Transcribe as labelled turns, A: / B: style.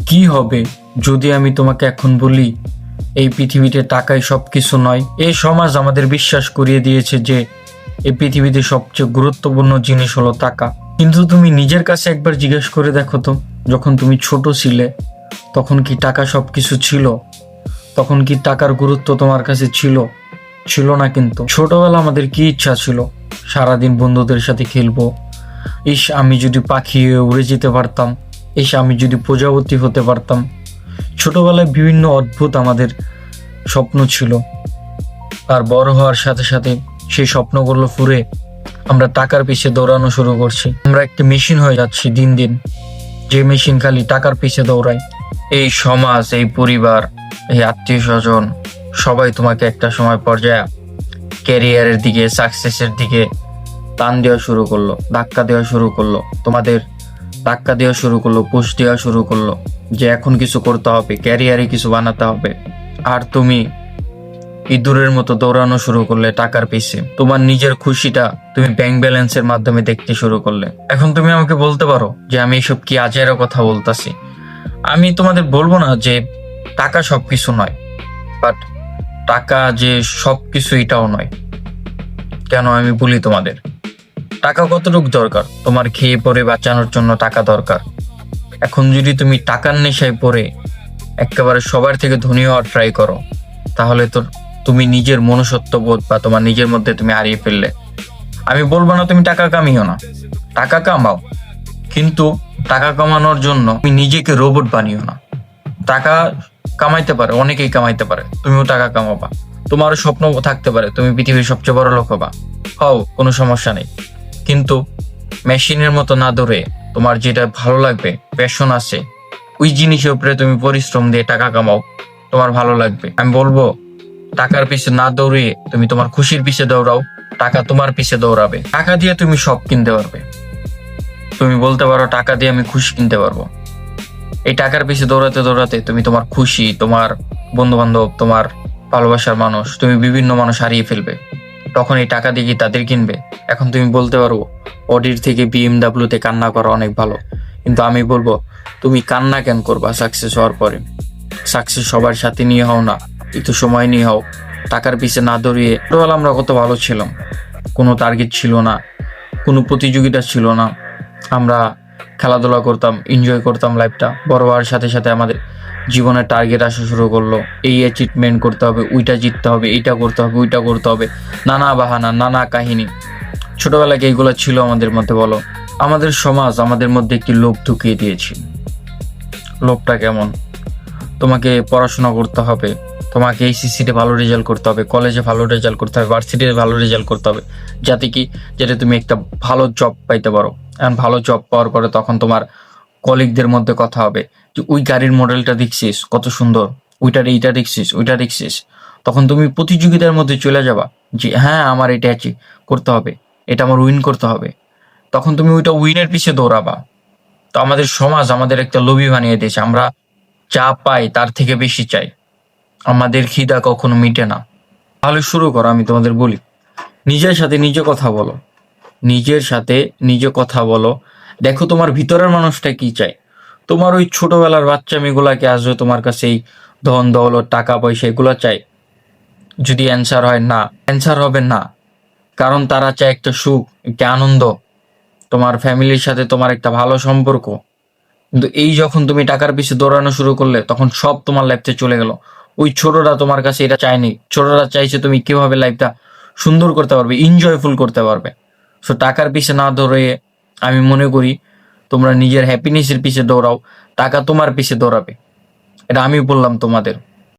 A: কি হবে যদি আমি তোমাকে এখন বলি এই পৃথিবীতে টাকাই সবকিছু নয়? এই সমাজ আমাদের বিশ্বাস করিয়ে দিয়েছে যে এই পৃথিবীতে সবচেয়ে গুরুত্বপূর্ণ জিনিস হলো টাকা। কিন্তু তুমি নিজের কাছে একবার জিজ্ঞেস করে দেখো তো, যখন তুমি ছোট ছিলে তখন কি টাকা সবকিছু ছিল? তখন কি টাকার গুরুত্ব তোমার কাছে ছিল? ছিল না। কিন্তু ছোটবেলা আমাদের কি ইচ্ছা ছিল? সারাদিন বন্ধুদের সাথে খেলবো। ইস, আমি যদি পাখি হয়ে উড়ে যেতে পারতাম। ইস, আমি যদি প্রজাপতি হতে পারতাম। ছোটবেলায় বিভিন্ন অদ্ভুত আমাদের স্বপ্ন ছিল। আর বড় হওয়ার সাথে সাথে সেই স্বপ্নগুলো ফুরে আমরা টাকার পিছে দৌড়ানো শুরু করছি। আমরা একটা মেশিন হয়ে যাচ্ছি দিন দিন, যে মেশিন খালি টাকার পিছে দৌড়ায়। এই সমাজ, এই পরিবার, এই আত্মীয় স্বজন সবাই তোমাকে একটা সময় পর্যায়ে ক্যারিয়ারের দিকে, সাকসেসের দিকে টান দেওয়া শুরু করলো, ধাক্কা দেওয়া শুরু করলো, তোমাদের ধাক্কা দেওয়া শুরু করলো, পুশ দেওয়া শুরু করলো যে এখন কিছু করতে হবে, ক্যারিয়ারে কিছু বানাতে হবে। আর তুমি ইঁদুরের মতো দৌড়ানো শুরু করলে টাকার পিছে। তোমার নিজের খুশিটা তুমি ব্যাংক ব্যালেন্সের মাধ্যমে দেখতে শুরু করলে। এখন তুমি আমাকে বলতে পারো যে আমি এসব কি আজেরও কথা বলতাছি। আমি তোমাদের বলবো না যে টাকা সবকিছু নয়, বাট টাকা যে সবকিছু এটাও নয়। কেন আমি বলি তোমাদের, টাকা কতটুকু দরকার? তোমার খেয়ে পরে বাঁচানোর জন্য টাকা দরকার। এখন যদি তুমি টাকার নেশায় পড়ে একেবারে সবার থেকে ধনী হওয়ার ট্রাই করো, তাহলে তো তুমি নিজের মনুষ্যত্ব বোধ বা তোমার নিজের মধ্যে তুমি হারিয়ে ফেললে। আমি বলবো না তুমি টাকা কামিও না, টাকা কামাও, কিন্তু টাকা কামানোর জন্য তুমি নিজেকে রোবট বানিও না। টাকা কামাইতে পারে, অনেকেই কামাইতে পারে, তুমিও টাকা কামাবা। তোমারও স্বপ্ন থাকতে পারে তুমি পৃথিবীর সবচেয়ে বড় লোক হবা, হও, কোনো সমস্যা নেই। কিন্তু মেশিনের মতো না দৌড়ে তোমার যেটা ভালো লাগবে, প্যাশন আছে, ওই জিনিসের উপরে তুমি পরিশ্রম দিয়ে টাকা কামাও, তোমার ভালো লাগবে। আমি বলবো টাকার পিছে না দৌড়িয়ে তুমি তোমার খুশির পিছে দৌড়াও, টাকা তোমার পিছে দৌড়াবে। টাকা দিয়ে তুমি সব কিনতে পারবে। তুমি বলতে পারো টাকা দিয়ে আমি খুশি কিনতে পারবো। এই টাকার পিছে দৌড়াতে দৌড়াতে তুমি তোমার খুশি, তোমার বন্ধু বান্ধব, তোমার ভালোবাসার মানুষ, তুমি বিভিন্ন মানুষ হারিয়ে ফেলবে। তখন এই টাকা দিয়ে কি তাদের কিনবে? এখন তুমি বলতে পারো অডির থেকে BMW তে কান্না করা অনেক ভালো, কিন্তু আমি বলবো তুমি কান্না কেন করবা সাকসেস হওয়ার পরে? সাকসেস সবার সাথে নিয়ে হও না, একটু সময় নিয়ে হও, টাকার পিছে না দৌড়িয়ে। ছোটবেলা আমরা কত ভালো ছিলাম, কোনো টার্গেট ছিল না, কোনো প্রতিযোগিতা ছিল না। আমরা খেলাধুলা করতাম, এনজয় করতাম লাইফটা। বড় হওয়ার সাথে সাথে আমাদের জীবনের টার্গেট আসা শুরু করলো, এই অ্যাচিভমেন্ট করতে হবে, ওইটা জিততে হবে, এইটা করতে হবে, ওইটা করতে হবে, নানা বাহানা, নানা কাহিনী। ছোটবেলায় এইগুলো ছিল আমাদের মধ্যে? বলো। আমাদের সমাজ আমাদের মধ্যে একটি লোভ ঢুকিয়ে দিয়েছে। লোভটা কেমন? তোমাকে পড়াশোনা করতে হবে, তোমাকে এইচএসসিতে ভালো রেজাল্ট করতে হবে, কলেজে ভালো রেজাল্ট করতে হবে, ভার্সিটিতে ভালো রেজাল্ট করতে হবে, যাতে তুমি একটা ভালো জব পাইতে পারো। এখন ভালো জব পাওয়ার পরে তখন তোমার কলিগদের মধ্যে কথা হবে যে ওই গাড়ির মডেলটা দেখছিস কত সুন্দর, এইটা দেখছিস, ওইটা দেখছিস। তখন তুমি প্রতিযোগিতার মধ্যে চলে যাবা যে হ্যাঁ আমার এটা করতে হবে, এটা আমার উইন করতে হবে। তখন তুমি ওইটা উইনের পিছে দৌড়াবা। তো আমাদের সমাজ আমাদের একটা লোভী বানিয়ে দিয়েছে। আমরা যা পাই তার থেকে বেশি চাই, আমাদের খিদা কখনো মিটে না। তাহলে শুরু করো, আমি তোমাদের বলি, নিজের সাথে নিজে কথা বলো, নিজের সাথে নিজে কথা বলো। দেখো তোমার ভিতরের মানুষটা কি চায়। তোমার ওই ছোটবেলার বাচ্চামিগুলাকে আসবে তোমার কাছে এই ধন দৌলত টাকা পয়সা এগুলো চাই? যদি অ্যান্সার হয় না, অ্যান্সার হবে না। কারণ তারা চায় একটা সুখ, একটা আনন্দ, তোমার ফ্যামিলির সাথে তোমার একটা ভালো সম্পর্ক। কিন্তু এই যখন তুমি টাকার পিছে দৌড়ানো শুরু করলে তখন সব তোমার লাইফে চলে গেল। ওই ছোটরা তোমার কাছে এটা চায়নি, ছোটরা চাইছে তুমি কিভাবে লাইফটা সুন্দর করতে পারবে, এনজয়ফুল করতে পারবে। সো টাকার পিছে না দৌড়ে আমি মনে করি তোমরা নিজের হ্যাপিনেসের পিছে দৌড়াও, টাকা তোমার পিছে দৌড়াবে। এটা আমি বললাম তোমাদের।